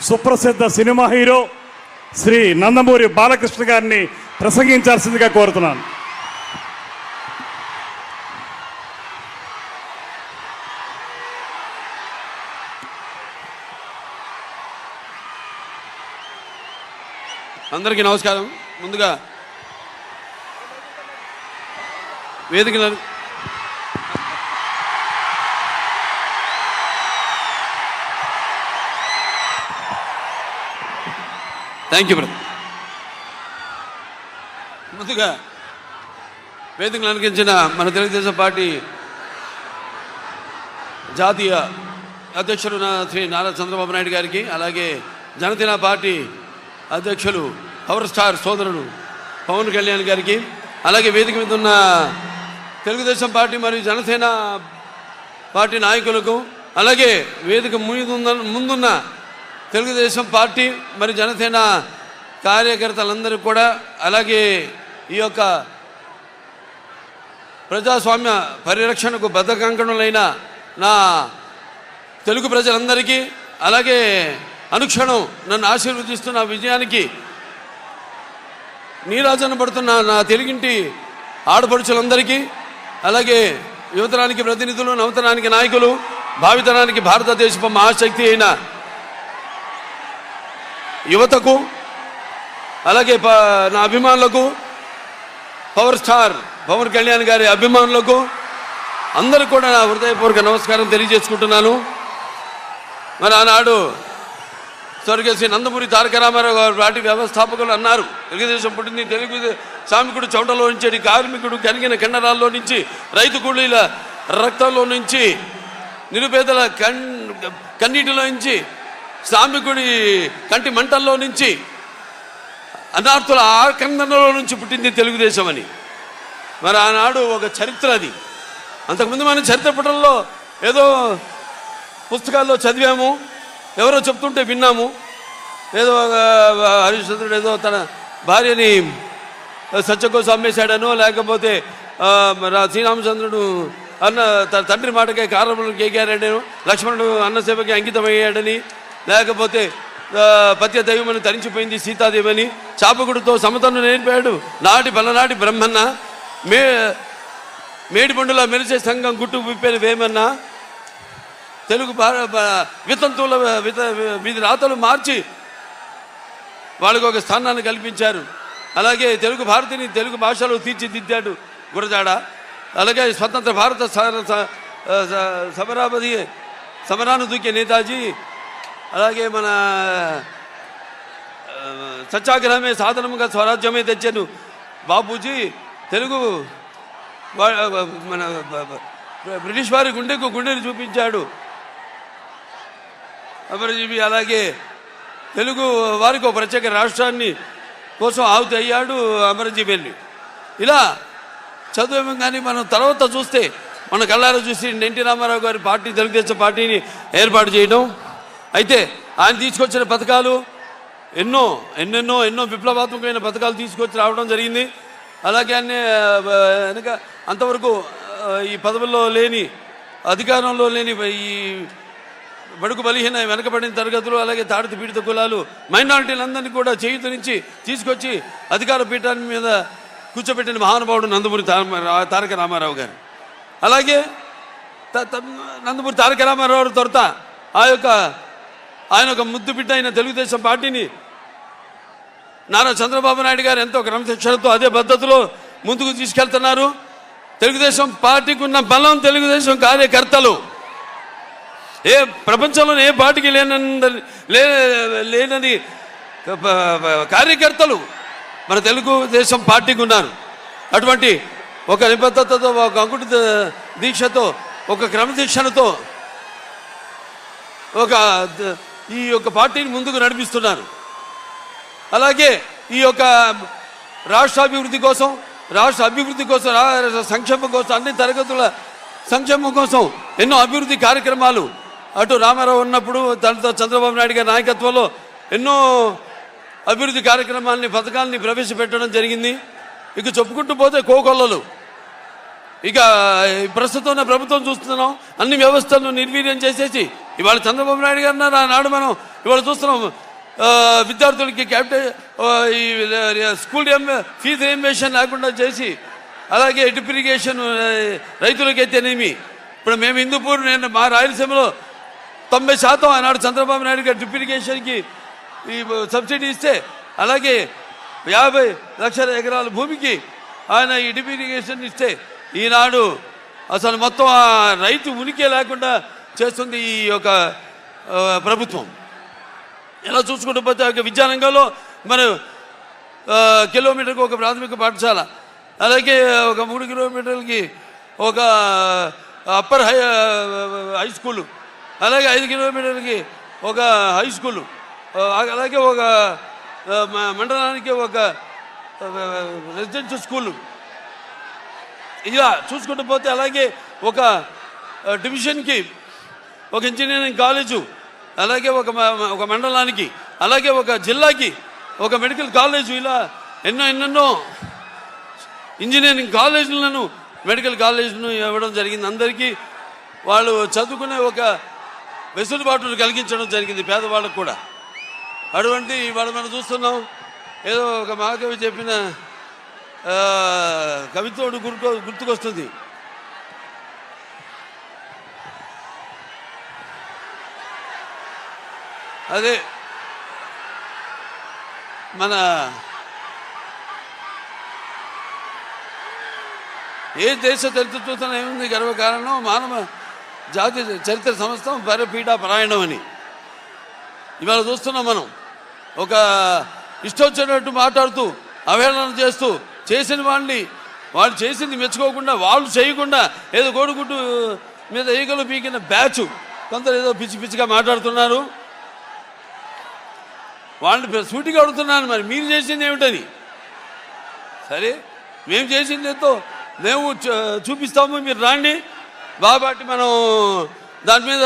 సుప్రసిద్ధ cinema hero Shri Nandamuri Balakrishna గారిని ప్రసంగించాల్సిందిగా కోరుతున్నాను. అందరికీ నమస్కారం. ముందుగా వేదిక థ్యాంక్ యూ బ్రదర్. ముందుగా వేదికలు అలంకరించిన మన తెలుగుదేశం పార్టీ జాతీయ అధ్యక్షులు శ్రీ నారా చంద్రబాబు నాయుడు గారికి, అలాగే జనసేన పార్టీ అధ్యక్షులు పవర్ స్టార్ సోదరుడు పవన్ కళ్యాణ్ గారికి, అలాగే వేదిక మీద ఉన్న తెలుగుదేశం పార్టీ మరియు జనసేన పార్టీ నాయకులకు, అలాగే వేదిక ముందున్న తెలుగుదేశం పార్టీ మరియు జనసేన కార్యకర్తలందరికీ కూడా, అలాగే ఈ యొక్క ప్రజాస్వామ్య పరిరక్షణకు బద్ధకంకణులైన నా తెలుగు ప్రజలందరికీ, అలాగే అనుక్షణం నన్ను ఆశీర్వదిస్తున్న విజయానికి నీరాజన పడుతున్న నా తెలుగింటి ఆడపడుచులందరికీ, అలాగే యువతరానికి ప్రతినిధులు, నవతరానికి నాయకులు, భావితరానికి భారతదేశపు మహాశక్తి అయిన యువతకు, అలాగే నా అభిమానులకు, పవర్ స్టార్ పవన్ కళ్యాణ్ గారి అభిమానులకు అందరికీ కూడా నా హృదయపూర్వక నమస్కారం తెలియజేసుకుంటున్నాను. మరి ఆనాడు స్వర్గశ్రీ నందమూరి తారక రామారావు గారు పార్టీ వ్యవస్థాపకులు అన్నారు, తెలుగుదేశం పుట్టింది తెలుగు శ్రామికుడు చౌటలో నుంచి, కార్మికుడు కనిగిన కండరాల్లో నుంచి, రైతు కూలీల రక్తంలో నుంచి, నిరుపేదల కన్నీటిలో నుంచి, శ్రామికుడి కంటి మంటల్లో నుంచి, అనార్థుల ఆకందనలో నుంచి పుట్టింది తెలుగుదేశం అని. మరి ఆనాడు ఒక చరిత్ర అది. అంతకుముందు మనం చరిత్ర పుటల్లో ఏదో పుస్తకాల్లో చదివాము, ఎవరో చెప్తుంటే విన్నాము. ఏదో హరిశ్చంద్రుడు ఏదో తన భార్యని సత్య కోసం అమ్మేశాడనో, లేకపోతే శ్రీరామచంద్రుడు తన తండ్రి మాటకే కారణములు కేకారాడను, లక్ష్మణుడు అన్నసేవకి అంకితమయ్యాడని, లేకపోతే పత్య దైవమని తరించిపోయింది సీతాదేవని, చాపకుడితో సమతను నేర్పాడు పలనాటి బ్రహ్మన్న, మేడి పండుల మెరిసే సంఘం గుట్టు విప్పేది వేమన్నా, తెలుగు వితంతువుల వీధి రాతలు మార్చి వాళ్ళకు ఒక స్థానాన్ని కల్పించారు. అలాగే తెలుగు భారతిని తెలుగు భాషలో తీర్చిదిద్దాడు గురజాడ. అలాగే స్వతంత్ర భారత సమరాను దూకే నేతాజీ, అలాగే మన సత్యాగ్రహమే సాధనముగా స్వరాజ్యమే తెచ్చాను బాపూజీ, తెలుగు మన బ్రిటిష్ వారి గుండెని చూపించాడు అమరజీవి. అలాగే తెలుగు వారికి ఒక ప్రత్యేక రాష్ట్రాన్ని కోసం ఆహుతి అయ్యాడు అమరజీవి వెళ్ళి. ఇలా చదువు కానీ మనం తర్వాత చూస్తే మన కళ్ళారా చూసి ఎన్టీ రామారావు గారి పార్టీ తెలుగుదేశం పార్టీని ఏర్పాటు చేయడం. అయితే ఆయన తీసుకొచ్చిన పథకాలు ఎన్నో విప్లవాత్మకమైన పథకాలు తీసుకొచ్చి రావడం జరిగింది. అలాగే వెనక అంతవరకు ఈ పదవుల్లో లేని, అధికారంలో లేని ఈ బడుగు బలహీన వెనకబడిన తరగతులు, అలాగే తాడిత పీడిత కులాలు, మైనారిటీలందరినీ కూడా చేయుతనించి తీసుకొచ్చి అధికార పీఠాన్ని మీద కూర్చోబెట్టిన మహానుభావుడు నందమూరి తారక రామారావు గారు. అలాగే నందమూరి తారక రామారావు తొరత ఆయన ఒక ముద్దు బిడ్డ అయిన తెలుగుదేశం పార్టీని నారా చంద్రబాబు నాయుడు గారు ఎంతో క్రమశిక్షణతో అదే పద్ధతిలో ముందుకు తీసుకెళ్తున్నారు. తెలుగుదేశం పార్టీకి ఉన్న బలం తెలుగుదేశం కార్యకర్తలు. ఏ ప్రపంచంలోనే ఏ పార్టీకి లేనది కార్యకర్తలు మన తెలుగుదేశం పార్టీకి ఉన్నారు. అటువంటి ఒక నిబద్ధతతో, ఒక అంకుట దీక్షతో, ఒక క్రమశిక్షణతో ఈ యొక్క పార్టీని ముందుకు నడిపిస్తున్నారు. అలాగే ఈ యొక్క రాష్ట్ర అభివృద్ధి కోసం, సంక్షేమం కోసం, అన్ని తరగతుల సంక్షేమం కోసం ఎన్నో అభివృద్ధి కార్యక్రమాలు అటు రామారావు ఉన్నప్పుడు దాంతో చంద్రబాబు నాయుడు గారి నాయకత్వంలో ఎన్నో అభివృద్ధి కార్యక్రమాలని, పథకాలని ప్రవేశపెట్టడం జరిగింది. ఇక చెప్పుకుంటూ పోతే కోకొల్లలు. ఇక ప్రస్తుతం ప్రభుత్వం చూస్తున్నాం, అన్ని వ్యవస్థలను నిర్వీర్యం చేసేసి ఇవాళ చంద్రబాబు నాయుడు గారు నాడు మనం ఇవాళ చూస్తున్నాం విద్యార్థులకి ఈ స్కూల్ ఫీజు రియంబర్స్మెంట్ లేకుండా చేసి, అలాగే డ్రిప్ ఇరిగేషన్ రైతులకైతేనేమి. ఇప్పుడు మేము హిందూపూర్, నేను మా రాయలసీమలో 90% ఆనాడు చంద్రబాబు నాయుడు గారు డ్రిప్ ఇరిగేషన్కి ఈ సబ్సిడీ ఇస్తే, అలాగే 50 లక్షల ఎకరాల భూమికి ఆయన ఈ డ్రిప్ ఇరిగేషన్ ఇస్తే, ఈనాడు అసలు మొత్తం ఆ రైతు ఉనికి లేకుండా చేస్తుంది ఈ యొక్క ప్రభుత్వం. ఎలా చూసుకుంటూ పోతే విద్యారంగంలో మరి కిలోమీటర్కి ఒక ప్రాథమిక పాఠశాల, అలాగే ఒక 3 కిలోమీటర్లకి ఒక అప్పర్ హై స్కూలు, అలాగే 5 కిలోమీటర్లకి ఒక హై స్కూలు, అలాగే ఒక మండలానికి ఒక రెసిడెన్షియల్ స్కూలు, ఇలా చూసుకుంటూ పోతే అలాగే ఒక డివిజన్కి ఒక ఇంజనీరింగ్ కాలేజు, అలాగే ఒక మండలానికి, అలాగే ఒక జిల్లాకి ఒక మెడికల్ కాలేజు, ఇలా ఎన్నెన్నో ఇంజనీరింగ్ కాలేజీలను, మెడికల్ కాలేజీలను ఇవ్వడం జరిగింది. అందరికీ వాళ్ళు చదువుకునే ఒక వెసులుబాటును కలిగించడం జరిగింది పేదవాళ్ళకు కూడా. అటువంటి ఇవాళ మనం చూస్తున్నాం, ఏదో ఒక మహాకవి చెప్పిన కవిత్వం గుర్తుకొస్తుంది. అదే మన ఏ దేశ చరిత్ర చూస్తున్నా ఏముంది గర్వకారణం మానవ జాతి చరిత్ర సమస్తం పరపీఠా పరాయణం అని. ఇవాళ చూస్తున్నాం మనం, ఒక ఇష్టొచ్చినట్టు మాట్లాడుతూ అవహేళన చేస్తూ చేసిన వాళ్ళు చేసింది మెచ్చుకోకుండా, వాళ్ళు చేయకుండా ఏదో కోడిగుడ్డు మీద ఈగలు పీకిన బ్యాచ్ కొందరు ఏదో పిచ్చి పిచ్చిగా మాట్లాడుతున్నారు. వాళ్ళని సూటిగా అడుగుతున్నాను, మరి మీరు చేసింది ఏమిటని. సరే, మేము చేసింది ఎంతో మేము చూపిస్తాము, మీరు రాండి బాబాటి మనం దాని మీద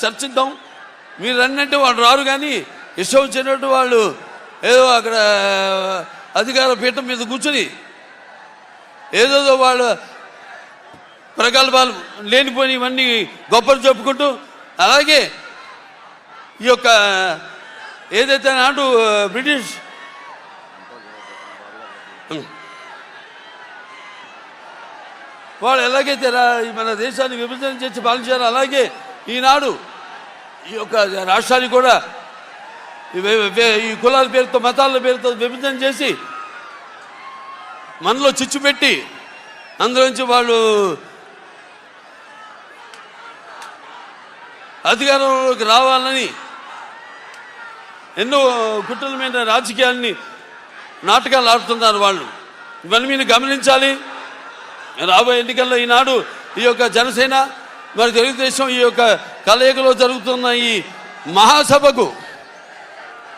చర్చిద్దాం. మీరు రండి వాళ్ళు రారు, కానీ ఇష్టం వచ్చినట్టు వాళ్ళు ఏదో అక్కడ అధికార పీఠం మీద కూర్చుని ఏదో వాళ్ళు ప్రగల్భాలు లేనిపోయి ఇవన్నీ గొప్పలు చెప్పుకుంటూ, అలాగే ఈ యొక్క ఏదైతే నాటు బ్రిటిష్ వాళ్ళు ఎలాగైతే మన దేశాన్ని విభజన చేసి పాలించారో, అలాగే ఈనాడు ఈ యొక్క రాష్ట్రాన్ని కూడా ఈ కులాల పేరుతో మతాల పేరుతో విభజన చేసి మనలో చిచ్చు పెట్టి అందులోంచి వాళ్ళు అధికారంలోకి రావాలని ఎన్నో కుట్రల మీద రాజకీయాన్ని నాటకాలు ఆడుతున్నారు వాళ్ళు. ఇవన్నీ మీరు గమనించాలి. రాబోయే ఎన్నికల్లో ఈనాడు ఈ యొక్క జనసేన మరి తెలుగుదేశం ఈ యొక్క కలయికలో జరుగుతున్న ఈ మహాసభకు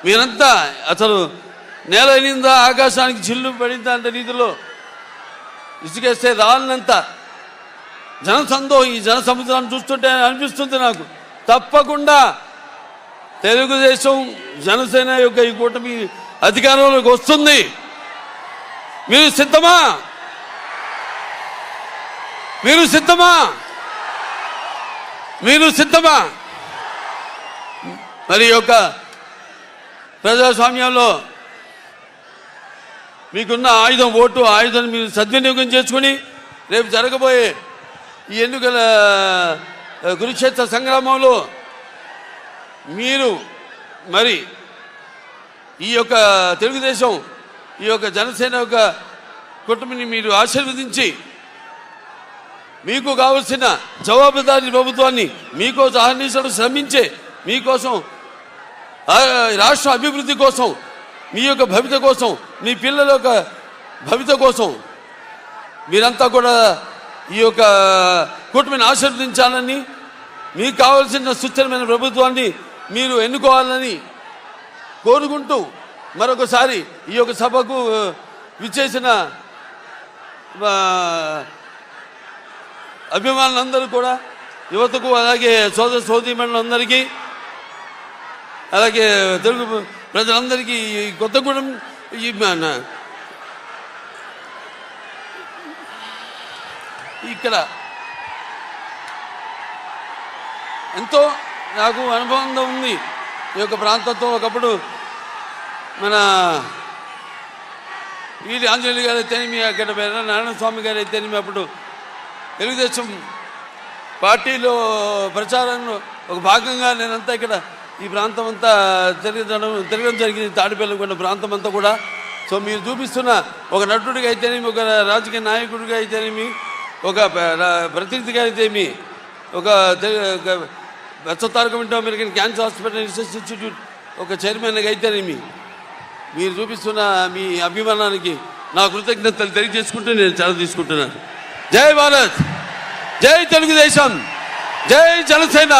మీరంతా అసలు నేల నిందా ఆకాశానికి చిల్లు పడిందా అంత రీతిలో ఇసుకేస్తే రాలినంత జనసందోహం ఈ జన సముద్రాన్ని చూస్తుంటే అనిపిస్తుంది నాకు. తప్పకుండా తెలుగుదేశం జనసేన యొక్క ఈ కూటమి అధికారంలోకి వస్తుంది. మీరు సిద్ధమా? మీరు సిద్ధమా? మీరు సిద్ధమా? మరి యొక్క ప్రజాస్వామ్యంలో మీకున్న ఆయుధం ఓటు, ఆయుధాన్ని మీరు సద్వినియోగం చేసుకుని రేపు జరగబోయే ఈ ఎన్నికల కురుక్షేత్ర సంగ్రామంలో మీరు మరి ఈ యొక్క తెలుగుదేశం ఈ యొక్క జనసేన యొక్క కుటుంబాన్ని మీరు ఆశీర్వదించి మీకు కావలసిన జవాబుదారీ ప్రభుత్వాన్ని మీకోసం అహర్నిశలు శ్రమించే మీకోసం రాష్ట్ర అభివృద్ధి కోసం, మీ యొక్క భవిత కోసం, మీ పిల్లల యొక్క భవిత కోసం మీరంతా కూడా ఈ యొక్క కూటమిని ఆశీర్వదించాలని, మీకు కావాల్సిన సుస్థిరమైన ప్రభుత్వాన్ని మీరు ఎన్నుకోవాలని కోరుకుంటూ మరొకసారి ఈ యొక్క సభకు విచ్చేసిన అభిమానులందరూ కూడా, యువతకు, అలాగే సోదర సోదరీమణులందరికీ, అలాగే తెలుగు ప్రజలందరికీ కొత్తగూడెం ఇక్కడ ఎంతో నాకు అనుబంధం ఉంది ఈ యొక్క ప్రాంతంతో. ఒకప్పుడు మన వీరి ఆంజనేయులు గారు అయితేనేమి, అక్కడ నారాయణ స్వామి గారు అయితేనేమి, అప్పుడు తెలుగుదేశం పార్టీలో ప్రచారంలో ఒక భాగంగా నేనంతా ఇక్కడ ఈ ప్రాంతం అంతా తిరగడం జరిగింది. తాడిపల్లికొండ ప్రాంతం అంతా కూడా. సో మీరు చూపిస్తున్న ఒక నటుడిగా అయితేనేమి, ఒక రాజకీయ నాయకుడిగా అయితేనేమి, ఒక ప్రతినిధిగా అయితేమి, ఒక బెచ్చతారక వింటూ American cancer hospital research institute ఒక చైర్మన్గా అయితేనేమి, మీరు చూపిస్తున్న మీ అభిమానానికి నా కృతజ్ఞతలు తెలియజేసుకుంటూ నేను సెలవు తీసుకుంటున్నాను. జై భారత్, జై తెలుగుదేశం, జై జనసేన.